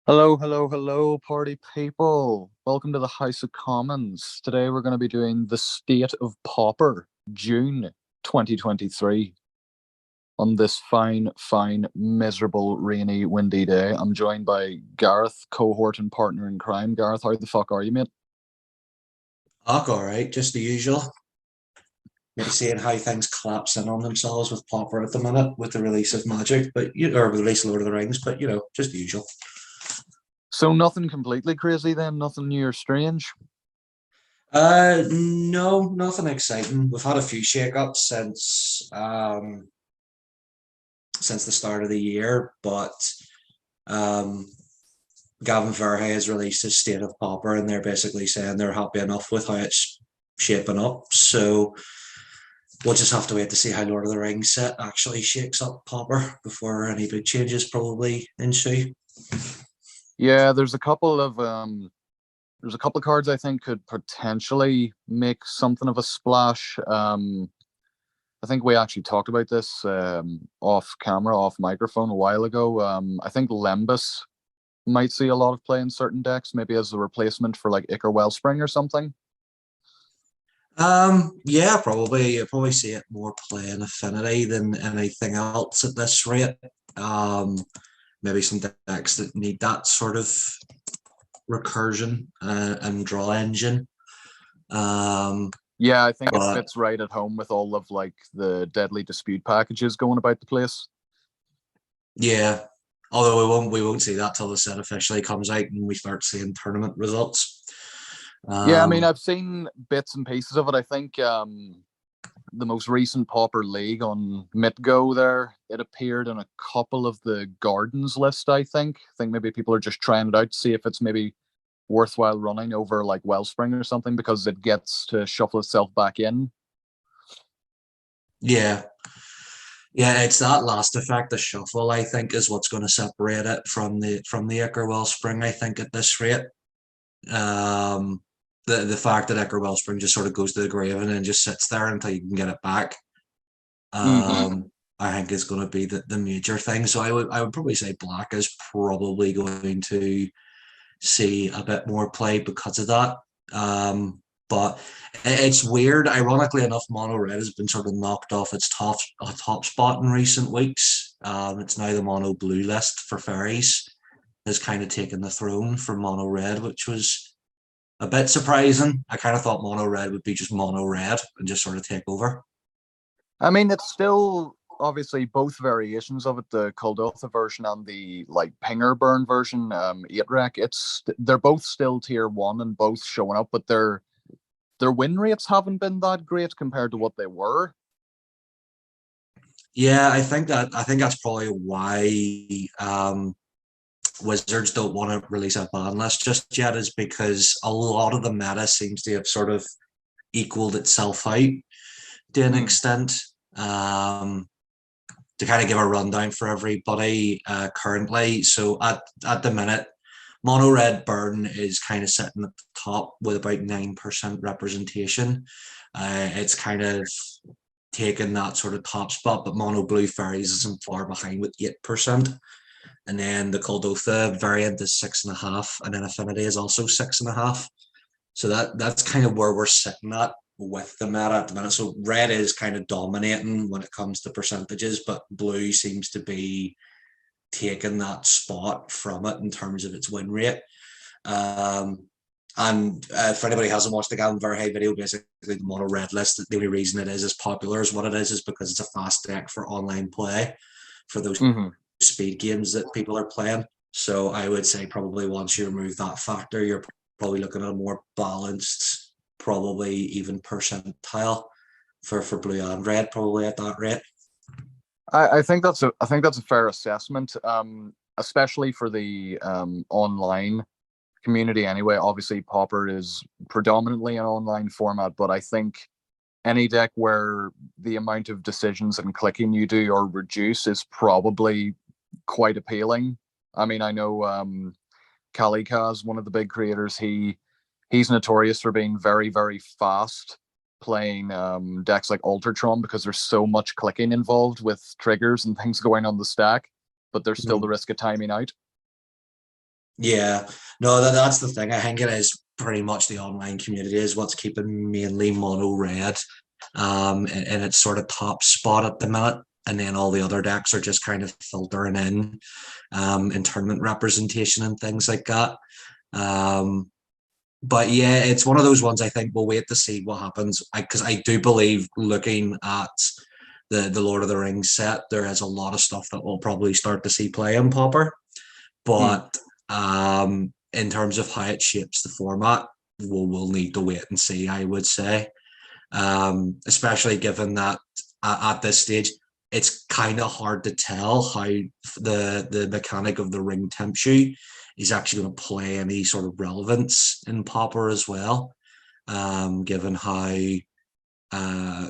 Hello, hello, hello, party people. Welcome to the House of Commons. Today we're going to be doing the State of Pauper, June 2023. On this fine, fine, miserable, rainy, windy day, I'm joined by Gareth, cohort and partner in crime. Gareth, how the fuck are you, mate? All right, just the usual. Maybe seeing how things collapse in on themselves with Pauper at the minute with the release of Magic, or the release of Lord of the Rings, but just the usual. So nothing completely crazy then, nothing new or strange. No, nothing exciting. We've had a few shake-ups since the start of the year, but um Gavin Verhey has released his State of Pauper, and they're basically saying they're happy enough with how it's shaping up. So we'll just have to wait to see how Lord of the Rings set actually shakes up Pauper before any big changes probably ensue. Yeah, there's a couple of cards I think could potentially make something of a splash. I think we actually talked about this off camera, off microphone a while ago. I think Lembas might see a lot of play in certain decks, maybe as a replacement for like Ichor Wellspring or something. Yeah, probably. You probably see it more play in Affinity than anything else at this rate. Um, Maybe some decks that need that sort of recursion and draw engine. Um, Yeah, I think it but fits right at home with all of like the Deadly Dispute packages going about the place. yeah, although we won't see that till the set officially comes out and we start seeing tournament results. Yeah, I mean, Um, I've seen bits and pieces of it. I think the most recent Pauper League on MitGo there, it appeared in a couple of the Gardens list, I think maybe people are just trying it out to see if it's maybe worthwhile running over like Wellspring or something because it gets to shuffle itself back in. yeah, yeah, it's that last effect, the shuffle. I think is what's going to separate it from the Ichor Wellspring. I think at this rate. Um, the fact that Ecker Wellspring just sort of goes to the grave and then just sits there until you can get it back, Mm-hmm. I think is going to be the major thing. So I would probably say black is probably going to see a bit more play because of that. But it's weird. Ironically enough, mono red has been sort of knocked off its top spot in recent weeks. It's now the mono blue list for fairies has kind of taken the throne for mono red, which was a bit surprising. I kind of thought mono red would be just mono red and just sort of take over. I mean, it's still obviously both variations of it, the Kuldotha version and the like Pinger Burn version, 8 rec. They're both still tier one and both showing up, but their win rates haven't been that great compared to what they were. Yeah, I think that's probably why Wizards don't want to release a ban list just yet, is because a lot of the meta seems to have sort of equaled itself out to an Mm. extent. Um, to kind of give a rundown for everybody currently. So at the minute, mono red burn is kind of sitting at the top with about 9% representation. It's kind of taken that sort of top spot, but mono blue fairies isn't far behind with 8%. And then the Kuldotha variant is 6.5, and then Affinity is also 6.5. So that's kind of where we're sitting at with the meta at the minute. So red is kind of dominating when it comes to percentages, but blue seems to be taking that spot from it in terms of its win rate. Um, and if anybody hasn't watched the Gavin Verhey video, basically the mono red list, the only reason it is as popular as what it is because it's a fast deck for online play for those Mm-hmm. speed games that people are playing. So I would say probably once you remove that factor, you're probably looking at a more balanced, probably even percentile for blue and red, probably at that rate. I think that's a fair assessment, especially for the online community. Anyway, obviously, Pauper is predominantly an online format, but I think any deck where the amount of decisions and clicking you do or reduce is probably quite appealing. I mean, I know Kalikaz, one of the big creators, he's notorious for being very, very fast playing decks like Altertron because there's so much clicking involved with triggers and things going on the stack, but there's still the Mhm. risk of timing out. Yeah, no, that's the thing. I think it is pretty much the online community is what's keeping mainly mono red, in its sort of top spot at the minute, and then all the other decks are just kind of filtering in tournament representation and things like that. Um, but yeah, it's one of those ones. I think we'll wait to see what happens. Because I do believe, looking at the Lord of the Rings set, there is a lot of stuff that we'll probably start to see play in Pauper. Hmm. But in terms of how it shapes the format, we'll need to wait and see, I would say. Especially given that at this stage, it's kind of hard to tell how the mechanic of the ring temp shoe is actually going to play any sort of relevance in Pauper as well, given how uh,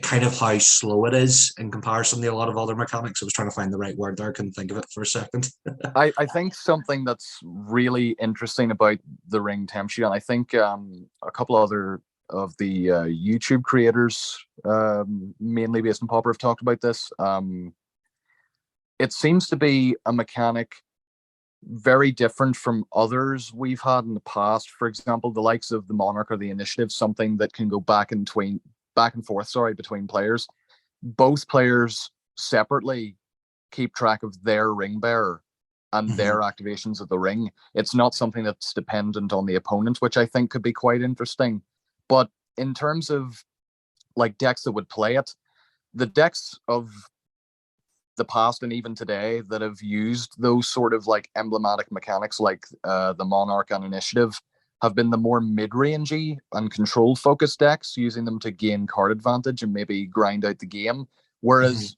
kind of how slow it is in comparison to a lot of other mechanics. I was trying to find the right word there. I couldn't think of it for a second. I think something that's really interesting about the ring temp sheet, and I think a couple other of the YouTube creators, mainly based in Pauper, have talked about this. It seems to be a mechanic very different from others we've had in the past. For example, the likes of the Monarch or the Initiative, something that can go back and forth, sorry, between players. Both players separately keep track of their ring bearer and their Mhm. activations of the ring. It's not something that's dependent on the opponent, which I think could be quite interesting. But in terms of like decks that would play it, the decks of the past and even today that have used those sort of like emblematic mechanics like the Monarch and Initiative have been the more mid-rangey and control focused decks, using them to gain card advantage and maybe grind out the game. Mhm. Whereas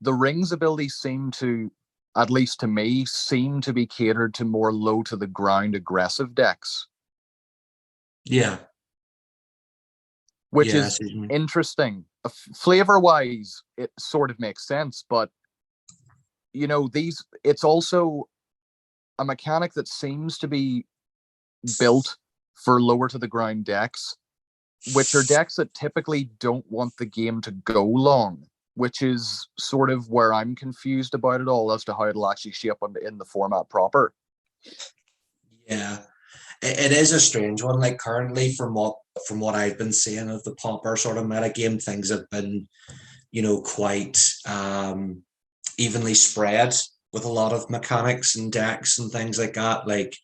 the rings abilities seem to, at least to me, seem to be catered to more low to the ground aggressive decks, Yeah, which yeah, I is see what you mean. interesting. Flavor wise, it sort of makes sense, but these it's also a mechanic that seems to be built for lower to the ground decks, which are decks that typically don't want the game to go long, which is sort of where I'm confused about it all as to how it'll actually shape in the format proper. Yeah, it is a strange one. Like currently, from what I've been seeing of the Pauper sort of meta game, things have been quite evenly spread with a lot of mechanics and decks and things like that. Like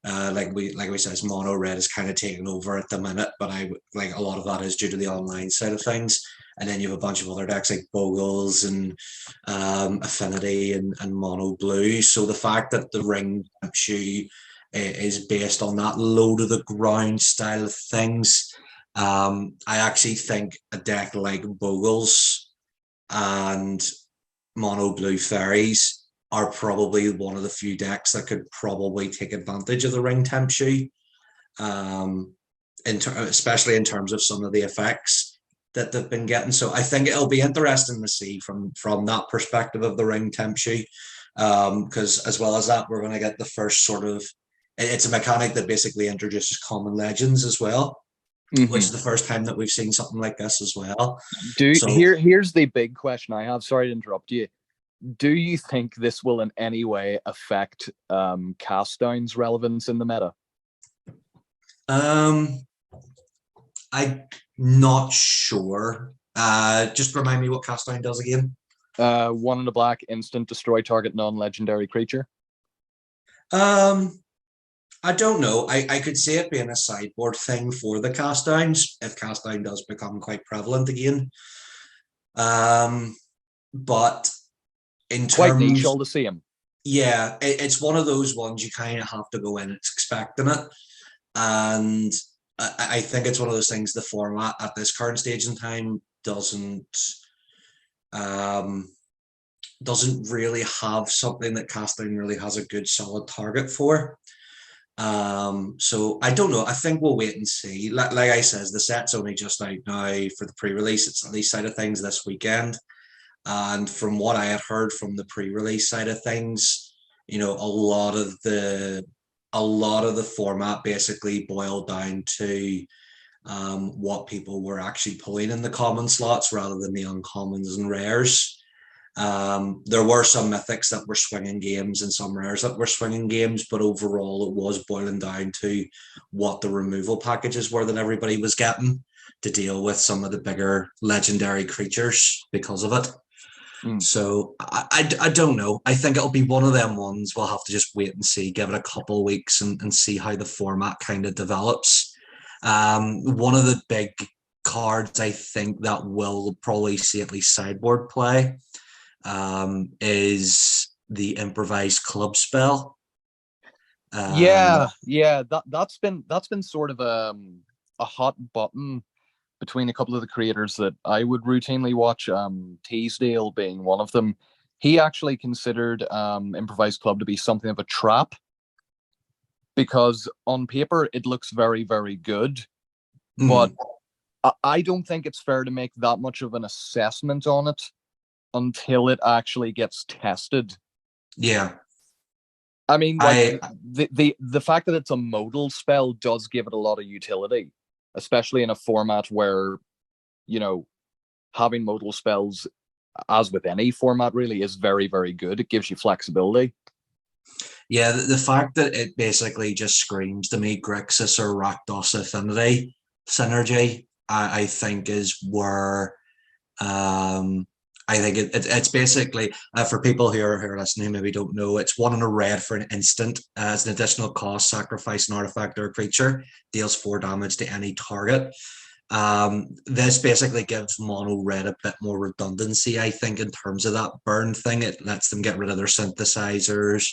we said, mono red is kind of taking over at the minute, but I like a lot of that is due to the online side of things. And then you have a bunch of other decks like Bogles and Affinity and Mono Blue. So the fact that the ring shoe is based on that low to the ground style of things, I actually think a deck like Bogles and Mono Blue Fairies are probably one of the few decks that could probably take advantage of the ring temp shoe, um, especially in terms of some of the effects that they've been getting. So I think it'll be interesting to see from that perspective of the ring temp shoe, because as well as that, we're going to get the first sort of it's a mechanic that basically introduces common legends as well, which Mm-hmm. is the first time that we've seen something like this as well. Do So here's the big question I have. Sorry to interrupt you. Do you think this will in any way affect cast down's relevance in the meta? um, I'm not sure. Just remind me what cast iron does again. One in the black, instant destroy target non-legendary creature. Um, I don't know. I could see it being a sideboard thing for the cast downs if cast down does become quite prevalent again. Um, but in Quite niche terms, all the same. yeah, it's one of those ones you kind of have to go in expecting it, and I think it's one of those things. The format at this current stage in time um, doesn't really have something that casting really has a good solid target for. So I don't know. I think we'll wait and see. Like I says, the set's only just out now for the pre-release. It's on these side of things this weekend. And from what I had heard from the pre-release side of things, a lot of the format basically boiled down to what people were actually pulling in the common slots rather than the uncommons and rares. There were some mythics that were swinging games and some rares that were swinging games, but overall it was boiling down to what the removal packages were that everybody was getting to deal with some of the bigger legendary creatures because of it. So I don't know. I think it'll be one of them ones. We'll have to just wait and see, give it a couple of weeks and see how the format kind of develops. One of the big cards I think that will probably see at least sideboard play is the Improvised Club spell. That's been sort of a hot button between a couple of the creators that I would routinely watch, Teasdale being one of them. He actually considered Improvised Club to be something of a trap because on paper it looks very, very good, but I don't think it's fair to make that much of an assessment on it until it actually gets tested. Yeah. I mean, like, the fact that it's a modal spell does give it a lot of utility, especially in a format where, you know, having modal spells, as with any format really, is very, very good. It gives you flexibility. Yeah, the fact that it basically just screams to me Grixis or Rakdos Affinity synergy, I think is where I think it's basically, for people who are listening who maybe don't know, it's 1 and a red for an instant. It's an additional cost, sacrifice an artifact or a creature, deals 4 damage to any target. This basically gives mono red a bit more redundancy, I think, in terms of that burn thing. It lets them get rid of their synthesizers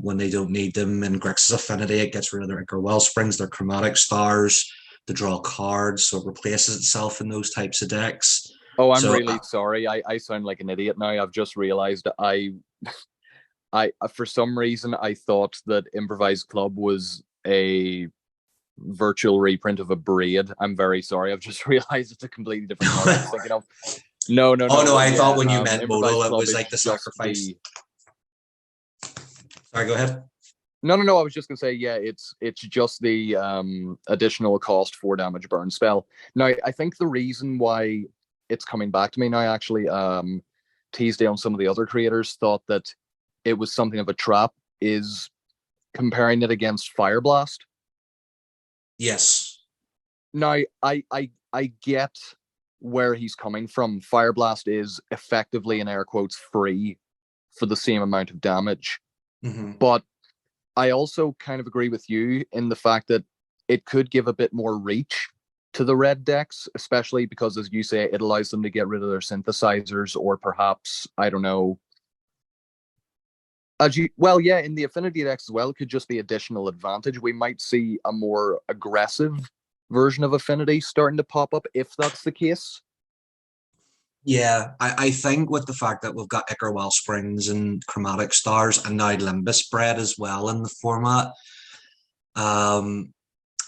when they don't need them. In Grixis Affinity, it gets rid of their Ichor Wellsprings, their chromatic stars, to draw cards, so it replaces itself in those types of decks. Oh, I'm really sorry. I sound like an idiot now. I've just realized I for some reason I thought that Improvised Club was a virtual reprint of a Braid. I'm very sorry. I've just realized it's a completely different card I was thinking of. No. Oh no, I thought when you meant modal, it was like the sacrifice. Sorry, go ahead. No. I was just gonna say, yeah, it's just the additional cost 4 damage burn spell. Now, I think the reason why it's coming back to me now, actually, Teasdale and some of the other creators thought that it was something of a trap, is comparing it against Fire Blast. Yes. Now, I get where he's coming from. Fire Blast is effectively, in air quotes, free for the same amount of damage. But I also kind of agree with you in the fact that it could give a bit more reach to the red decks, especially because, as you say, it allows them to get rid of their synthesizers, or perhaps, I don't know, in the affinity decks as well, it could just be additional advantage. We might see a more aggressive version of affinity starting to pop up if that's the case. Yeah, I think with the fact that we've got Ichor Wellsprings and Chromatic Stars and now Limbus Bread as well in the format,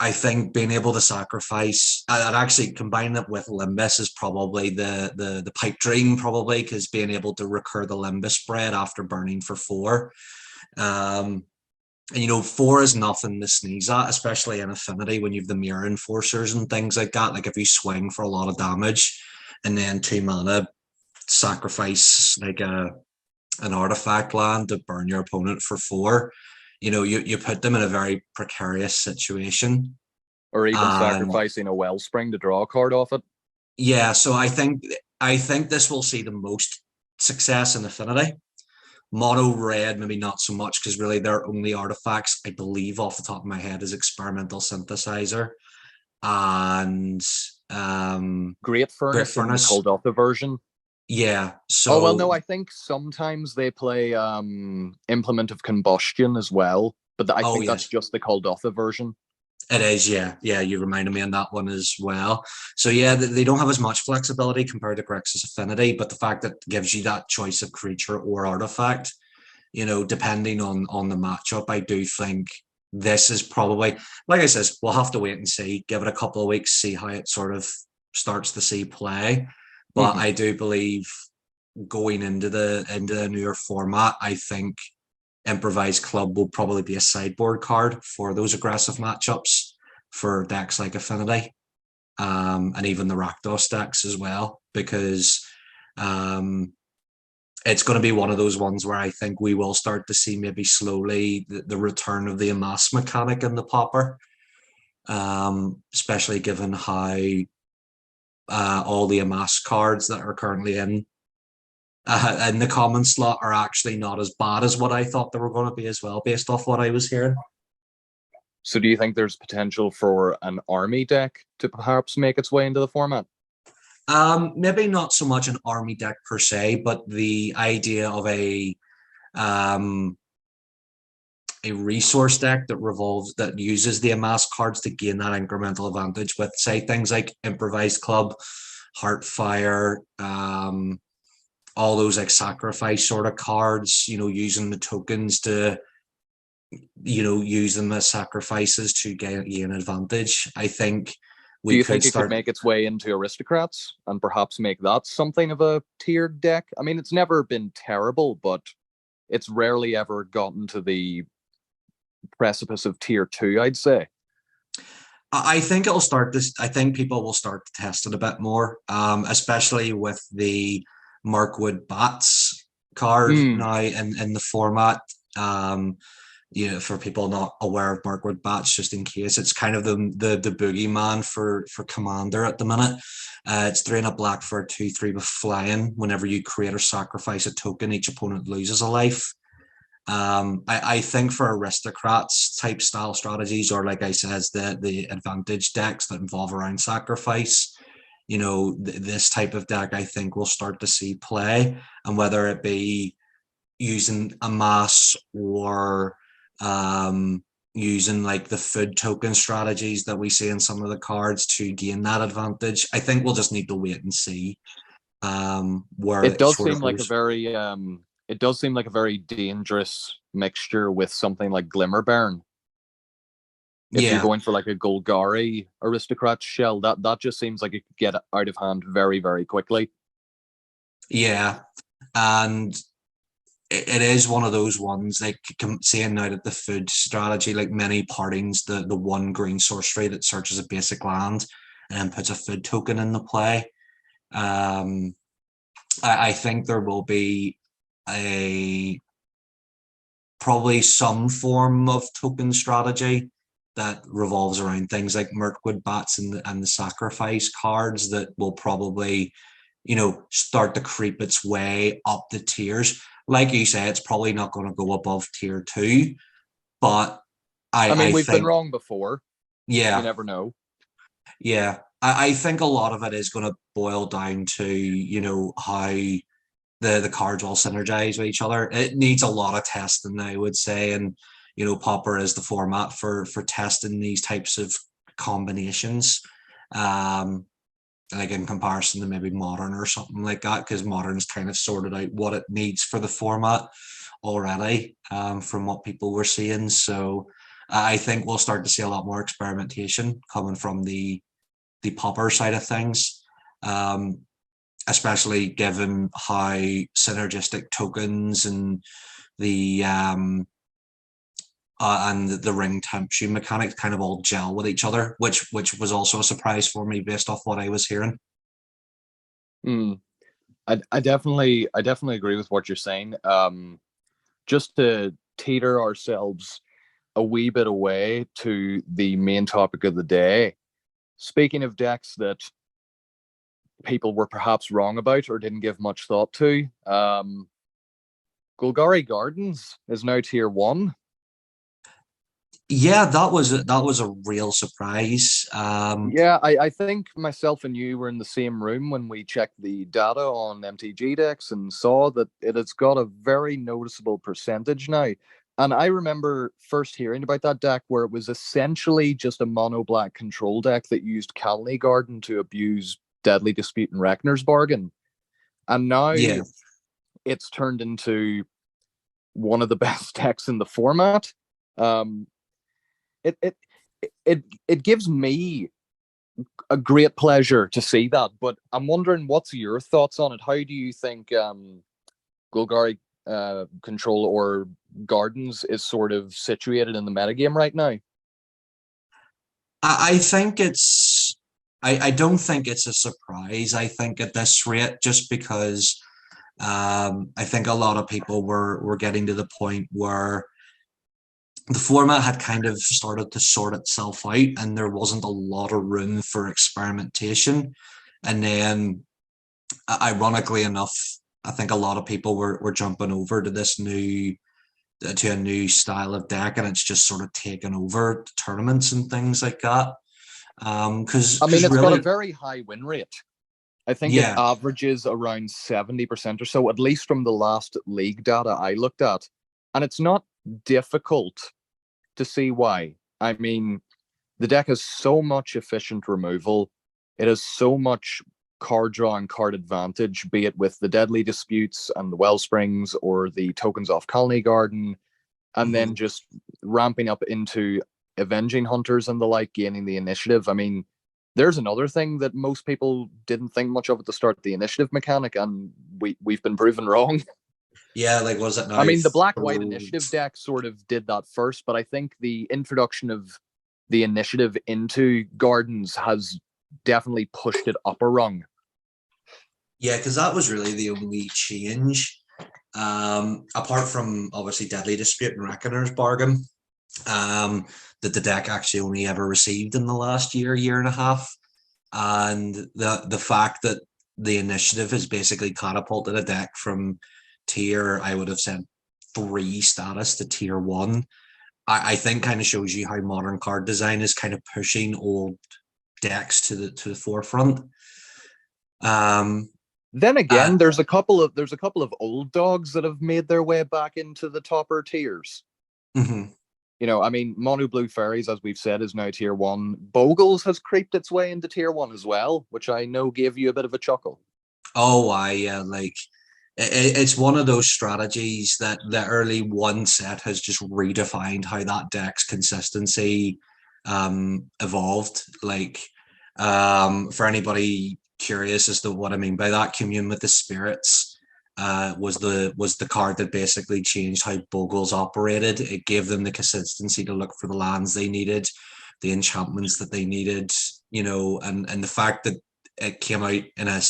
I think being able to sacrifice, and actually combining it with Limbus is probably the pipe dream, probably, because being able to recur the Limbus Bread after burning for 4. And, 4 is nothing to sneeze at, especially in Affinity when you have the Mirror Enforcers and things like that. Like if you swing for a lot of damage and then 2 mana, sacrifice like an artifact land to burn your opponent for 4. You put them in a very precarious situation. Or even sacrificing a Wellspring to draw a card off it. Yeah, so I think this will see the most success in Affinity. Mono red, maybe not so much, because really their only artifacts, I believe off the top of my head, is Experimental Synthesizer and Great Furnace. Called off the version. Yeah. So. Oh well, no. I think sometimes they play Implement of Combustion as well, but I think that's just the Kuldotha version. It is, yeah. You reminded me on that one as well. So yeah, they don't have as much flexibility compared to Grixis Affinity, but the fact that it gives you that choice of creature or artifact, depending on the matchup, I do think this is probably, like I said, we'll have to wait and see. Give it a couple of weeks, see how it sort of starts to see play. But I do believe going into the newer format, I think Improvised Club will probably be a sideboard card for those aggressive matchups for decks like Affinity, and even the Rakdos decks as well, because it's going to be one of those ones where I think we will start to see maybe slowly the return of the amass mechanic in the Pauper, especially given how all the amass cards that are currently in the common slot are actually not as bad as what I thought they were going to be as well, based off what I was hearing. So do you think there's potential for an army deck to perhaps make its way into the format? Maybe not so much an army deck per se, but the idea of a resource deck that uses the amass cards to gain that incremental advantage with, say, things like Improvised Club, Heartfire, all those like sacrifice sort of cards, using the tokens to, use them as sacrifices to gain advantage. I think do you think it could make its way into aristocrats and perhaps make that something of a tiered deck? I mean, it's never been terrible, but it's rarely ever gotten to the precipice of tier 2, I'd say. I think it'll start this. I think people will start to test it a bit more, especially with the Mirkwood Bats card now in the format. For people not aware of Mirkwood Bats, just in case, it's kind of the boogeyman for Commander at the minute. It's 3 and a black for a 2/3 with flying. Whenever you create or sacrifice a token, each opponent loses a life. I think for aristocrats type style strategies, or like I said, the advantage decks that involve around sacrifice, this type of deck I think will start to see play, and whether it be using amass or using like the food token strategies that we see in some of the cards to gain that advantage, I think we'll just need to wait and see. Where it does seem like a very it does seem like a very dangerous mixture with something like Glimmerburn. If you're going for like a Golgari aristocrat shell, that just seems like it could get out of hand very, very quickly. Yeah, and it is one of those ones, like seeing now that the food strategy, like many partings, the one green sorcery that searches a basic land and puts a food token in the play. I think there will be probably some form of token strategy that revolves around things like Mirkwood Bats and the sacrifice cards that will probably, start to creep its way up the tiers. Like you say, it's probably not going to go above tier 2, but I mean, we've been wrong before. Yeah. You never know. Yeah. I think a lot of it is going to boil down to, how the cards all synergize with each other. It needs a lot of testing, I would say, and Pauper is the format for testing these types of combinations. Like in comparison to maybe Modern or something like that, because Modern's kind of sorted out what it needs for the format already, from what people were seeing. So I think we'll start to see a lot more experimentation coming from the Pauper side of things. Especially given how synergistic tokens and the ring temperature mechanics kind of all gel with each other, which was also a surprise for me based off what I was hearing. I definitely agree with what you're saying. Just to teeter ourselves a wee bit away to the main topic of the day. Speaking of decks that people were perhaps wrong about or didn't give much thought to, Golgari Gardens is now tier 1. Yeah, that was a real surprise. Yeah, I think myself and you were in the same room when we checked the data on MTG decks and saw that it has got a very noticeable percentage now. And I remember first hearing about that deck where it was essentially just a mono black control deck that used Calney Garden to abuse Deadly Dispute and Reckoner's Bargain. And now it's turned into one of the best decks in the format. It gives me a great pleasure to see that, but I'm wondering, what's your thoughts on it? How do you think Golgari Control or Gardens is sort of situated in the metagame right now? I think I don't think it's a surprise. I think at this rate, just because I think a lot of people were getting to the point where the format had kind of started to sort itself out, and there wasn't a lot of room for experimentation. And then, ironically enough, I think a lot of people were jumping over to a new style of deck, and it's just sort of taken over tournaments and things like that. I mean, Because it's got a really, very high win rate. I think it yeah, averages around 70% or so, at least from the last league data I looked at. And it's not difficult to see why. I mean, the deck has so much efficient removal. It has so much card draw and card advantage, be it with the Deadly Disputes and the Wellsprings or the tokens off Colony Garden, and then mhm. just ramping up into Avenging Hunters and the like, gaining the initiative. I mean, there's another thing that most people didn't think much of at the start, the initiative mechanic, and we've been proven wrong. Yeah, like was it I now? mean, the black white initiative deck sort of did that first, but I think the introduction of the initiative into Gardens has definitely pushed it up a rung. Yeah, because that was really the only change. Apart from obviously Deadly Dispute and Reckoner's Bargain, um, that the deck actually only ever received in the last year and a half. And the fact that the initiative has basically catapulted a deck from tier, I would have said 3 status to tier 1. I think kind of shows you how modern card design is kind of pushing old decks to the forefront. Um, Then uh, again, there's a couple of old dogs that have made their way back into the topper tiers. mhm. You know, I mean, Mono Blue Fairies, as we've said, is now tier one. Bogles has creeped its way into tier one as well, which I know gave you a bit of a chuckle. Oh, I like it's one of those strategies that the early one set has just redefined how that deck's consistency evolved. Like for anybody curious as to what I mean by that, Commune with the Spirits was the card that basically changed how Bogles operated. It gave them the consistency to look for the lands they needed, the enchantments that they needed, and the fact that it came out in a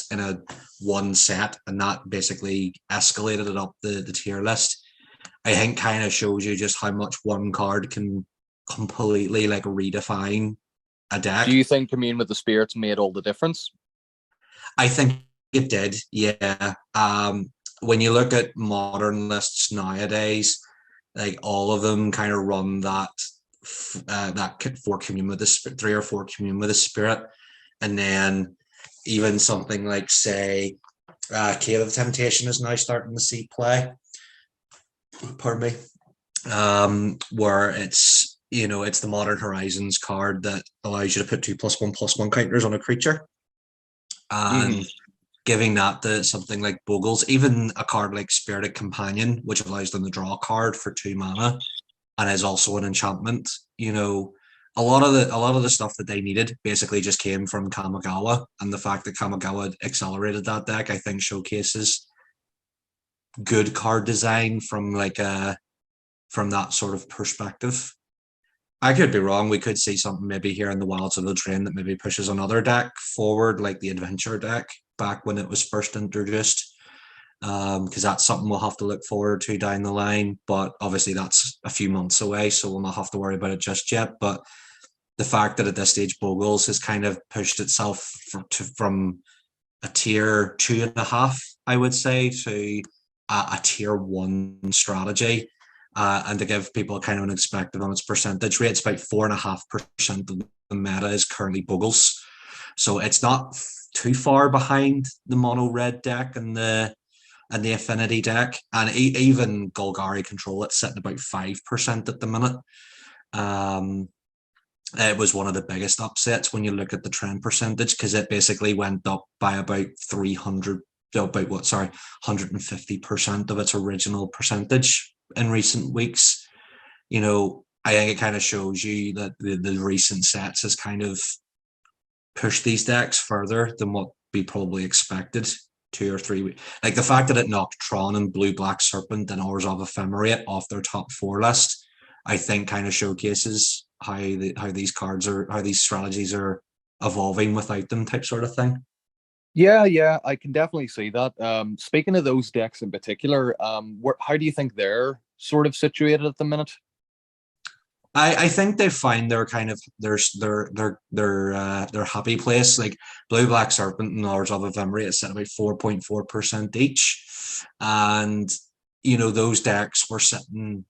one set, and that basically escalated it up the tier list. I think kind of shows you just how much one card can completely like redefine a Do deck. you think Commune with the Spirits made all the difference? I think it did, yeah. When you look at modern lists nowadays, like all of them kind of run that 4 commune with the 3 or 4 commune with the spirit, and then even something like say Cave of Temptation is now starting to see play. Pardon me. Where it's the Modern Horizons card that allows you to put 2+1/+1 counters on a creature, Mm-hmm. and giving that to something like Bogles, even a card like Spirited Companion, which allows them to draw a card for 2 mana and is also an enchantment. A lot of the stuff that they needed basically just came from Kamigawa, and the fact that Kamigawa accelerated that deck, I think, showcases good card design from that sort of perspective. I could be wrong. We could see something maybe here in the Wilds of the Train that maybe pushes another deck forward, like the Adventure deck back when it was first introduced. Because that's something we'll have to look forward to down the line. But obviously, that's a few months away, so we'll not have to worry about it just yet. But the fact that at this stage, Bogles has kind of pushed itself from a tier 2.5, I would say, to a tier 1 strategy. And to give people kind of an perspective on its percentage rate, it's about 4.5% of the meta is currently Bogles. So it's not too far behind the mono red deck and the affinity deck, and even Golgari Control, it's sitting about 5% at the minute. It was one of the biggest upsets when you look at the trend percentage, because it basically went up by about 150% of its original percentage in recent weeks. I think it kind of shows you that the recent sets has kind of pushed these decks further than what we probably expected 2 or 3 weeks. Like the fact that it knocked Tron and Blue Black Serpent and Hours of Ephemerate off their top 4 list, I think kind of showcases how these strategies are evolving without them, type sort of thing. Yeah, I can definitely see that. Speaking of those decks in particular, how do you think they're sort of situated at the minute? I think they find their kind of their happy place. Like Blue Black Serpent and Lords of Ephemery, it's at about 4.4% each. And those decks were sitting,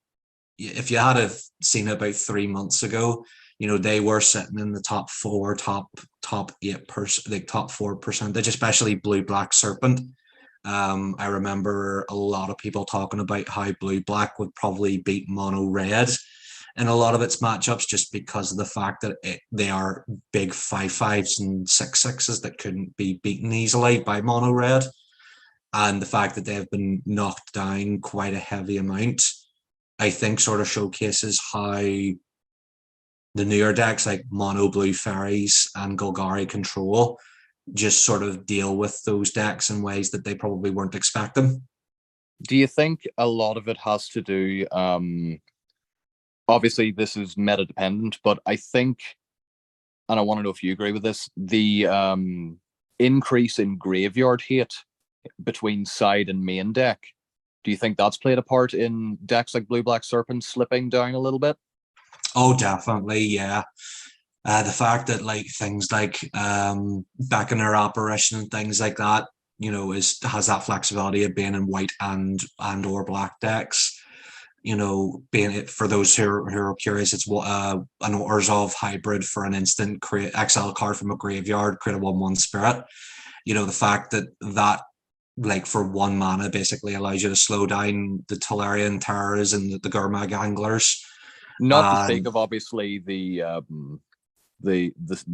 if you had have seen it about 3 months ago, they were sitting in the top four, top 8%, like top 4%, especially Blue Black Serpent. I remember a lot of people talking about how Blue Black would probably beat Mono Red in a lot of its matchups, just because of the fact that they are big 5/5s and 6/6s that couldn't be beaten easily by Mono Red, and the fact that they have been knocked down quite a heavy amount, I think sort of showcases how the newer decks like Mono Blue Fairies and Golgari Control just sort of deal with those decks in ways that they probably weren't expecting. Do you think a lot of it has to do, obviously this is meta dependent, but I think, and I want to know if you agree with this, the increase in graveyard hate between side and main deck, do you think that's played a part in decks like Blue Black Serpent slipping down a little bit? Oh, definitely, yeah. The fact that like things like back in their apparition and things like that, has that flexibility of being in white and or black decks. Being it for those who are curious, it's what an Orzhov hybrid for an instant, create exile card from a graveyard, create a 1/1 spirit. The fact that like for 1 mana basically allows you to slow down the Tolarian Terrors and the Gurmag Anglers. Not to speak of obviously the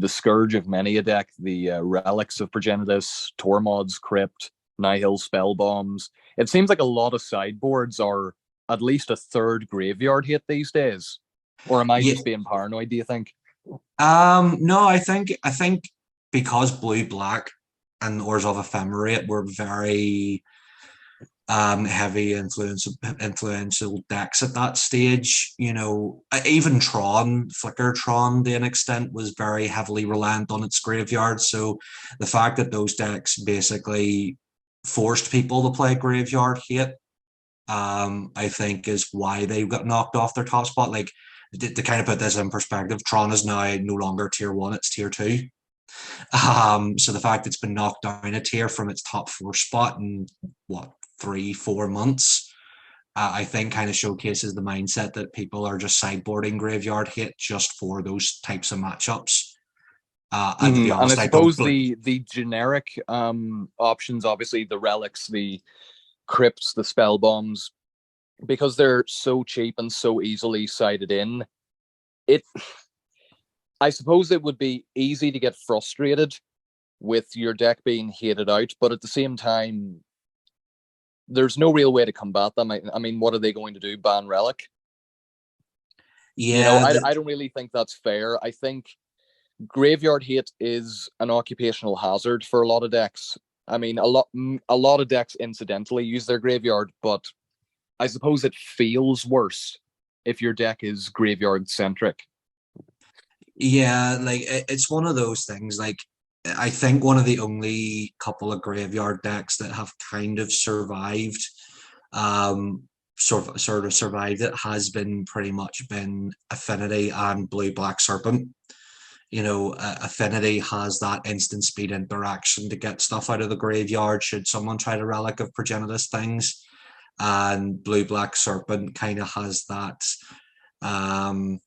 scourge of many a deck, the relics of Progenitus, Tormod's Crypt, Nihil spell bombs. It seems like a lot of sideboards are at least a third graveyard hit these days. Or am I Yeah, just being paranoid, do you think? no, I think because Blue Black and Orzhov Ephemerate were very heavy influential decks at that stage. Even Tron, Flicker Tron, to an extent, was very heavily reliant on its graveyard. So the fact that those decks basically forced people to play graveyard hate, I think, is why they got knocked off their top spot. Like to kind of put this in perspective, Tron is now no longer tier 1; it's tier 2. So the fact it's been knocked down a tier from its top 4 spot in what 3-4 months, I think kind of showcases the mindset that people are just sideboarding graveyard hit just for those types of matchups. And to be And I honest, I don't. suppose the generic options, obviously the relics, the crypts, the spell bombs, because they're so cheap and so easily sided in, it I suppose it would be easy to get frustrated with your deck being hated out, but at the same time, there's no real way to combat them. I mean, what are they going to do? Ban relic? Yeah, I don't really think that's fair. I think graveyard hate is an occupational hazard for a lot of decks. I mean, a lot of decks incidentally use their graveyard, but I suppose it feels worse if your deck is graveyard centric. yeah, like it's one of those things. Like I think one of the only couple of graveyard decks that have kind of survived, sort of survived it, has been pretty much been Affinity and Blue Black Serpent. Affinity has that instant speed interaction to get stuff out of the graveyard should someone try to relic of Progenitus things, and Blue Black Serpent kind of has that um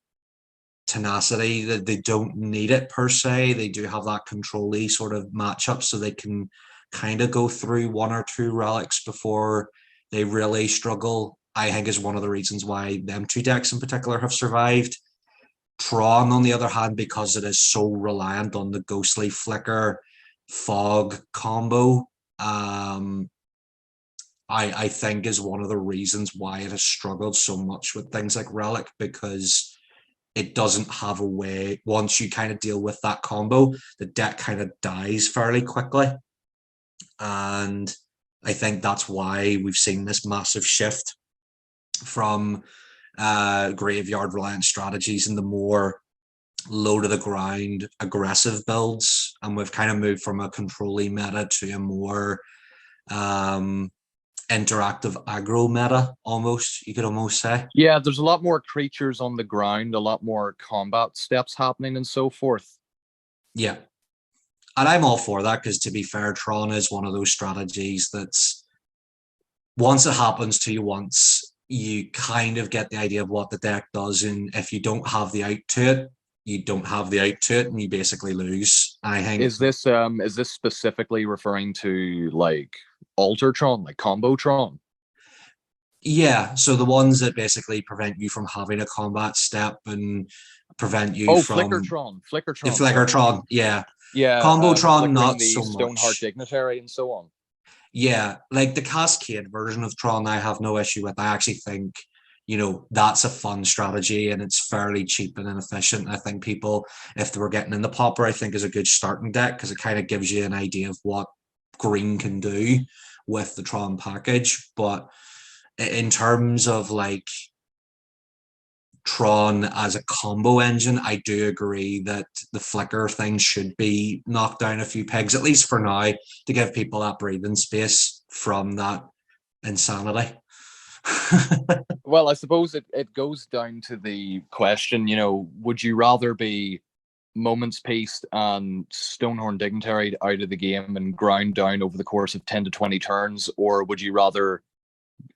tenacity that they don't need it per se. They do have that control-y sort of matchup, so they can kind of go through 1 or 2 relics before they really struggle. I think is one of the reasons why them 2 decks in particular have survived. Tron, on the other hand, because it is so reliant on the ghostly flicker fog combo, I think is one of the reasons why it has struggled so much with things like Relic, because it doesn't have a way. Once you kind of deal with that combo, the deck kind of dies fairly quickly. And I think that's why we've seen this massive shift from graveyard reliant strategies and the more low to the ground, aggressive builds, and we've kind of moved from a control-y meta to a more interactive aggro meta, almost, you could almost say. Yeah, there's a lot more creatures on the ground, a lot more combat steps happening, and so forth. Yeah. And I'm all for that because, to be fair, Tron is one of those strategies that's once it happens to you once, you kind of get the idea of what the deck does. And if you don't have the out to it, you don't have the out to it, and you basically lose. I think Is this specifically referring to like Altertron, like Combotron? yeah. So the ones that basically prevent you from having a combat step and prevent you Oh, from the Flickertron, sorry. Flickertron, yeah. Yeah, Combotron, flickering not the so Stoneheart much. Dignitary and so on. Yeah, like the Cascade version of Tron, I have no issue with. I actually think, that's a fun strategy and it's fairly cheap and inefficient. I think people, if they were getting in the Pauper, I think is a good starting deck because it kind of gives you an idea of what green can do with the Tron package. But in terms of like Tron as a combo engine, I do agree that the flicker thing should be knocked down a few pegs, at least for now, to give people that breathing space from that insanity. Well, I suppose it goes down to the question, would you rather be Moments Peace and Stonehorn Dignitary out of the game and ground down over the course of 10 to 20 turns, or would you rather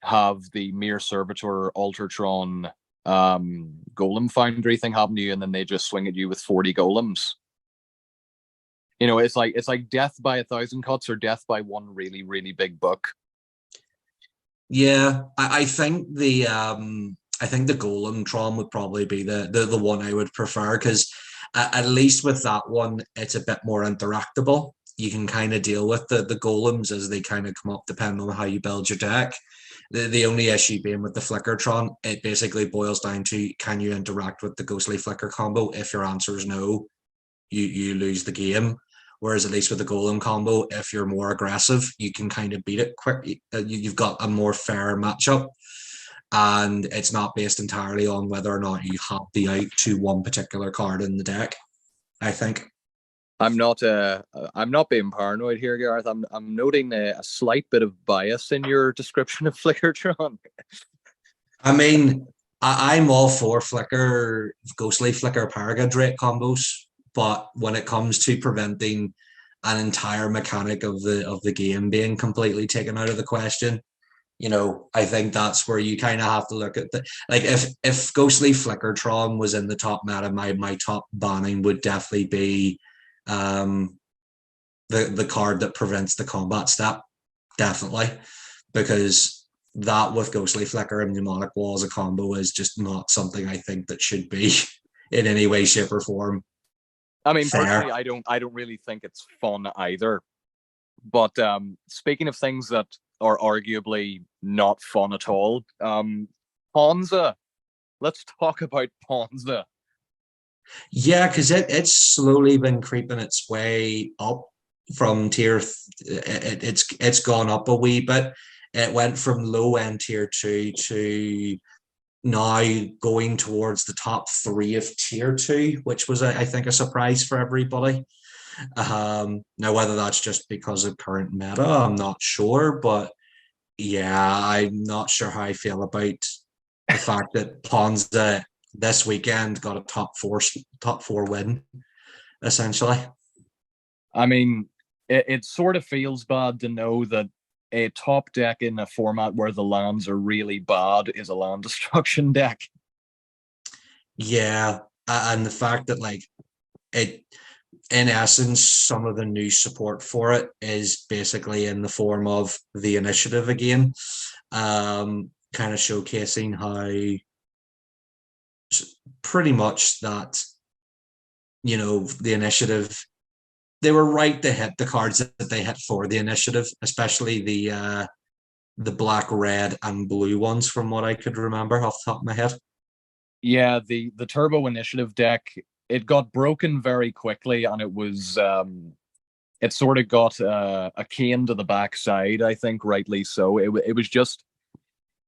have the Mere Servitor Altertron Golem Foundry thing happen to you and then they just swing at you with 40 golems? It's like death by 1,000 cuts or death by one really, really big book. Yeah, I think the Golem Tron would probably be the one I would prefer because at least with that one, it's a bit more interactable. You can kind of deal with the golems as they kind of come up depending on how you build your deck. The only issue being with the Flickertron, it basically boils down to can you interact with the Ghostly Flicker combo? If your answer is no, you lose the game. Whereas at least with the Golem combo, if you're more aggressive, you can kind of beat it quick. You've got a more fair matchup, and it's not based entirely on whether or not you have the out to one particular card in the deck. I think. I'm not being paranoid here, Gareth. I'm noting a slight bit of bias in your description of Flickertron. I mean, I'm all for Flicker, Ghostly Flicker, Paragon combos, but when it comes to preventing an entire mechanic of the game being completely taken out of the question, I think that's where you kind of have to look at like if Ghostly Flickertron was in the top meta, my top banning would definitely be the card that prevents the combat step, definitely, because that with Ghostly Flicker and Mnemonic Wall as a combo is just not something I think that should be in any way, shape, or form. I mean, Fair. personally, I don't really think it's fun either. But speaking of things that are arguably not fun at all, Ponza. Let's talk about Ponza. Yeah, because it's slowly been creeping its way up from tier. It's gone up a wee bit. It went from low end tier 2 to now going towards the top 3 of tier 2, which was I think a surprise for everybody. Now whether that's just because of current meta, I'm not sure, but yeah, I'm not sure how I feel about the fact that Ponza this weekend got a top four win, essentially. I mean, it sort of feels bad to know that a top deck in a format where the lands are really bad is a land destruction deck. Yeah, and the fact that like it, in essence, some of the new support for it is basically in the form of the initiative again, kind of showcasing how pretty much that the initiative, they were right to hit the cards that they hit for the initiative, especially the black, red, and blue ones, from what I could remember off the top of my head. Yeah, the Turbo Initiative deck, it got broken very quickly, and it sort of got a cane to the backside. I think rightly so. It was just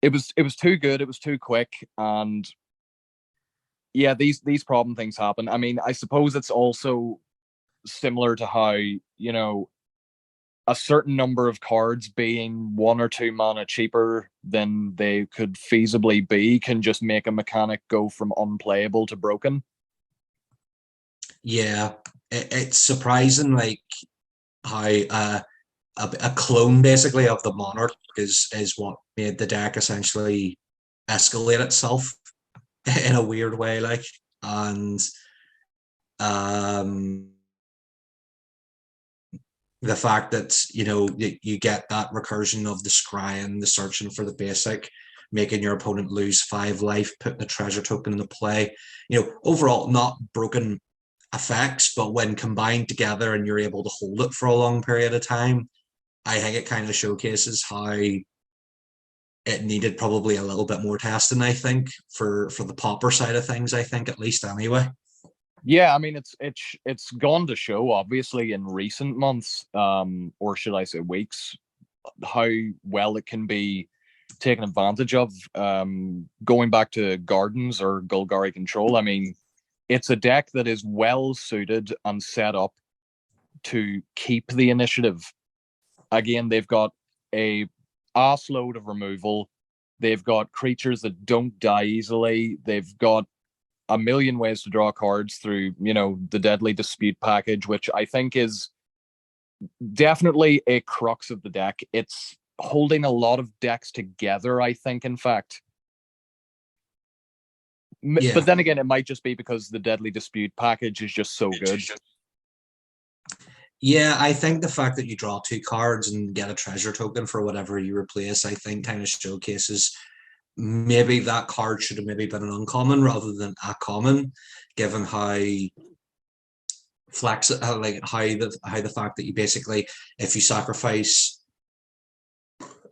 it was too good. It was too quick, and yeah, these problem things happen. I mean, I suppose it's also similar to how, a certain number of cards being 1 or 2 mana cheaper than they could feasibly be can just make a mechanic go from unplayable to broken. Yeah, it's surprising, like how a clone basically of the Monarch is what made the deck essentially escalate itself in a weird way, like, and um the fact that you get that recursion of the scrying, the searching for the basic, making your opponent lose 5 life, putting the treasure token into play. Overall, not broken effects, but when combined together and you're able to hold it for a long period of time, I think it kind of showcases how it needed probably a little bit more testing, I think, for the Pauper side of things, I think, at least anyway. Yeah, I mean it's gone to show obviously in recent months, or should I say weeks, how well it can be taken advantage of. Going back to Gardens or Golgari Control, I mean, it's a deck that is well suited and set up to keep the initiative. Again, they've got a ass load of removal. They've got creatures that don't die easily. They've got a million ways to draw cards through, the Deadly Dispute package, which I think is definitely a crux of the deck. It's holding a lot of decks together, I think, in fact. Yeah. But then again, it might just be because the Deadly Dispute package is just so good. Yeah, I think the fact that you draw 2 cards and get a treasure token for whatever you replace, I think kind of showcases maybe that card should have maybe been an uncommon rather than a common, given how flex like how the fact that you basically, if you sacrifice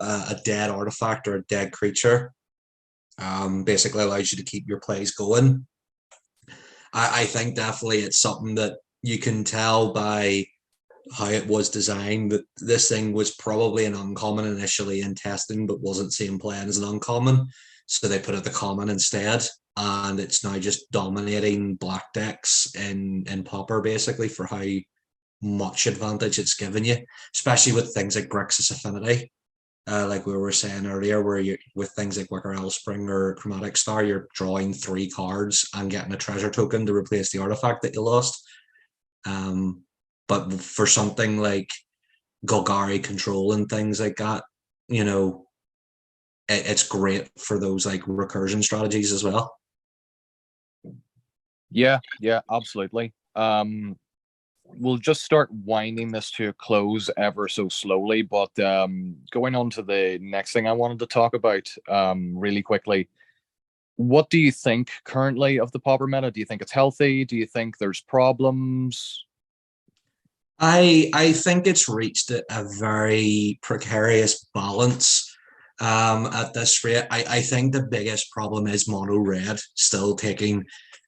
a dead artifact or a dead creature, basically allows you to keep your plays going. I think definitely it's something that you can tell by how it was designed that this thing was probably an uncommon initially in testing, but wasn't seen playing as an uncommon. So they put it the common instead. And it's now just dominating black decks in Pauper basically for how much advantage it's given you, especially with things like Grixis Affinity. Like we were saying earlier, where you with things like Wicker Spring or Chromatic Star, you're drawing 3 cards and getting a treasure token to replace the artifact that you lost. But for something like Golgari Control and things like that, it's great for those like recursion strategies as well. Yeah, absolutely. We'll just start winding this to a close ever so slowly, but going on to the next thing I wanted to talk about really quickly. What do you think currently of the Pauper meta? Do you think it's healthy? Do you think there's problems? I think it's reached a very precarious balance at this rate. I think the biggest problem is mono red still taking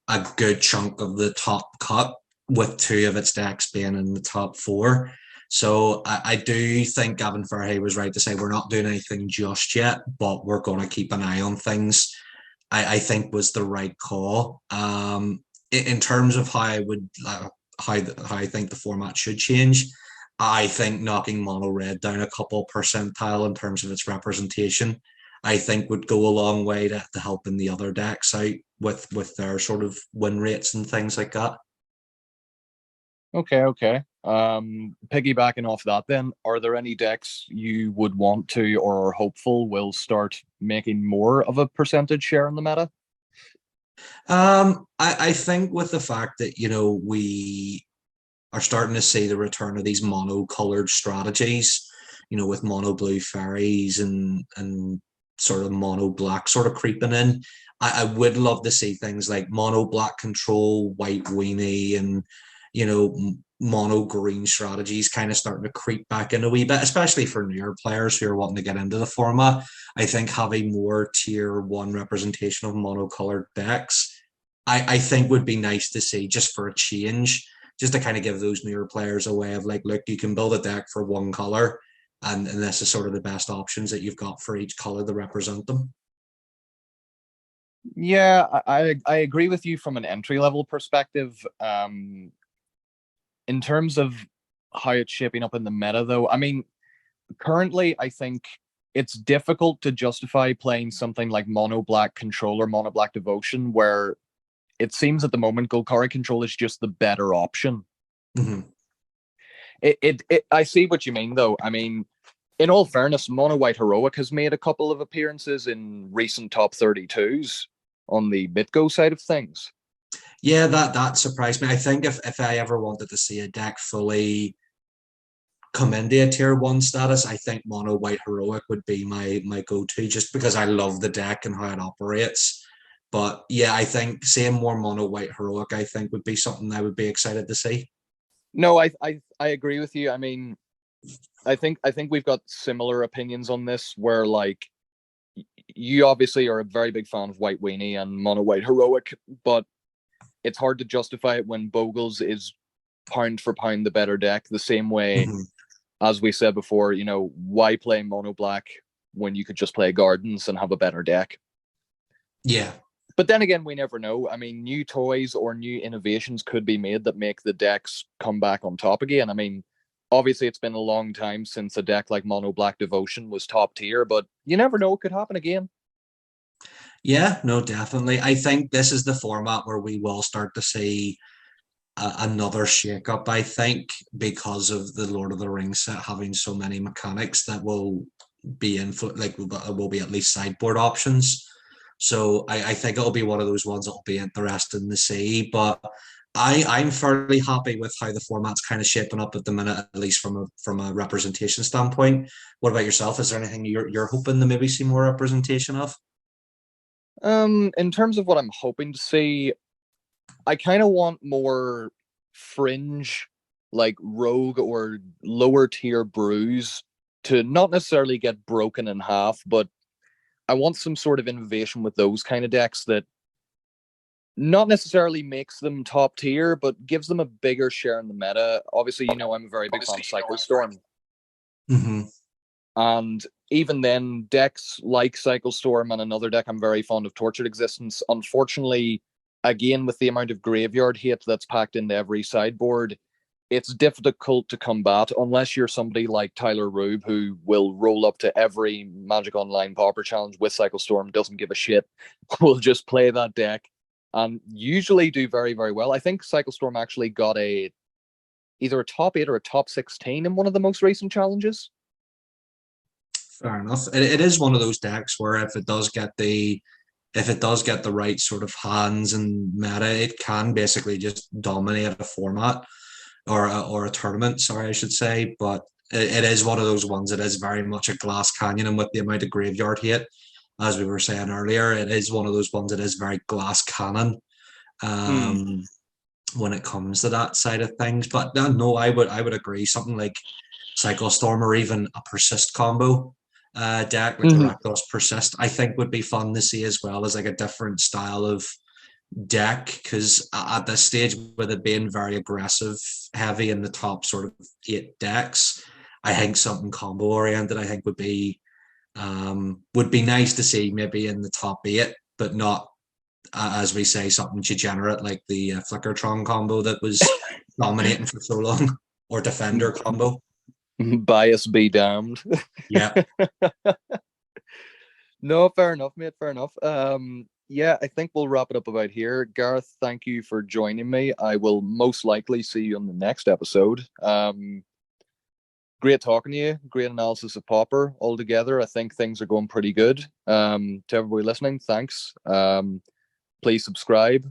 a good chunk of the top cut, with 2 of its decks being in the top 4. So I do think Gavin Farhay was right to say we're not doing anything just yet, but we're going to keep an eye on things. I think was the right call. In terms of how I would how I think the format should change, I think knocking mono red down a couple percentile in terms of its representation, I think would go a long way to helping the other decks out with their sort of win rates and things like that. Okay. Piggybacking off that, then, are there any decks you would want to or are hopeful will start making more of a percentage share in the meta? I think with the fact that we are starting to see the return of these mono-colored strategies, with mono blue fairies and sort of mono black sort of creeping in. I would love to see things like mono black control, white weenie, and mono green strategies kind of starting to creep back in a wee bit, especially for newer players who are wanting to get into the format. I think having more tier 1 representation of monocolored decks, I think would be nice to see, just for a change, just to kind of give those newer players a way of like, look, you can build a deck for 1 color, and this is sort of the best options that you've got for each color to represent them. Yeah, I agree with you from an entry level perspective. In terms of how it's shaping up in the meta, though, I mean, currently, I think it's difficult to justify playing something like Mono Black Control or Mono Black Devotion, where it seems at the moment Golgari Control is just the better option. Mm-hmm. I see what you mean, though. I mean, in all fairness, Mono White Heroic has made a couple of appearances in recent top 32s on the BitGo side of things. Yeah, that surprised me. I think if I ever wanted to see a deck fully come into a tier one status, I think Mono White Heroic would be my go-to just because I love the deck and how it operates. But yeah, I think seeing more Mono White Heroic, I think would be something I would be excited to see. No, I agree with you. I mean, I think we've got similar opinions on this where like you obviously are a very big fan of White Weenie and Mono White Heroic, but it's hard to justify it when Bogles is pound for pound the better deck, the same way Mm-hmm. as we said before, why play Mono Black when you could just play Gardens and have a better deck? Yeah. But then again, we never know. I mean, new toys or new innovations could be made that make the decks come back on top again. I mean, obviously, it's been a long time since a deck like Mono Black Devotion was top tier, but you never know. It could happen again. Yeah, no, definitely. I think this is the format where we will start to see another shake-up, I think, because of the Lord of the Rings set having so many mechanics that will be like will be at least sideboard options. So I think it'll be one of those ones that'll be interesting to see. But I'm fairly happy with how the format's kind of shaping up at the minute, at least from a representation standpoint. What about yourself? Is there anything you're hoping to maybe see more representation of? In terms of what I'm hoping to see, I kind of want more fringe, like rogue or lower tier brews to not necessarily get broken in half, but I want some sort of innovation with those kind of decks that not necessarily makes them top tier, but gives them a bigger share in the meta. Obviously, I'm a very big fan of Cycle Storm. Mm-hmm. And even then, decks like Cycle Storm and another deck I'm very fond of, Tortured Existence. Unfortunately, again, with the amount of graveyard hate that's packed into every sideboard, it's difficult to combat unless you're somebody like Tyler Rube, who will roll up to every Magic Online Pauper challenge with Cycle Storm, doesn't give a shit, will just play that deck and usually do very, very well. I think Cycle Storm actually got either a top 8 or a top 16 in one of the most recent challenges. Fair enough. It is one of those decks where if it does get the right sort of hands and meta, it can basically just dominate a format or a tournament. Sorry, I should say. But it is one of those ones. It is very much a glass canyon, and with the amount of graveyard hit, as we were saying earlier, it is one of those ones that is very glass cannon. Um, when it comes to that side of things. But no, I would agree. Something like Cycle Storm or even a Persist combo deck like the Mm-hmm. Rakdos Persist, I think would be fun to see as well as like a different style of deck because at this stage with it being very aggressive heavy in the top sort of 8 decks, I think something combo oriented I think would be nice to see maybe in the top 8 but not as we say, something degenerate like the Flickertron combo that was dominating for so long, or Defender combo. Bias be damned. Yeah. No, fair enough, mate. Fair enough. Yeah, I think we'll wrap it up about here. Gareth, thank you for joining me. I will most likely see you on the next episode. Great talking to you. Great analysis of Pauper altogether. I think things are going pretty good. To everybody listening, thanks. Please subscribe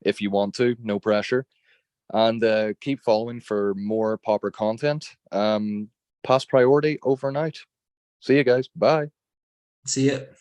if you want to. No pressure. And keep following for more Pauper content. Pass priority over and out. See you guys. Bye. See it.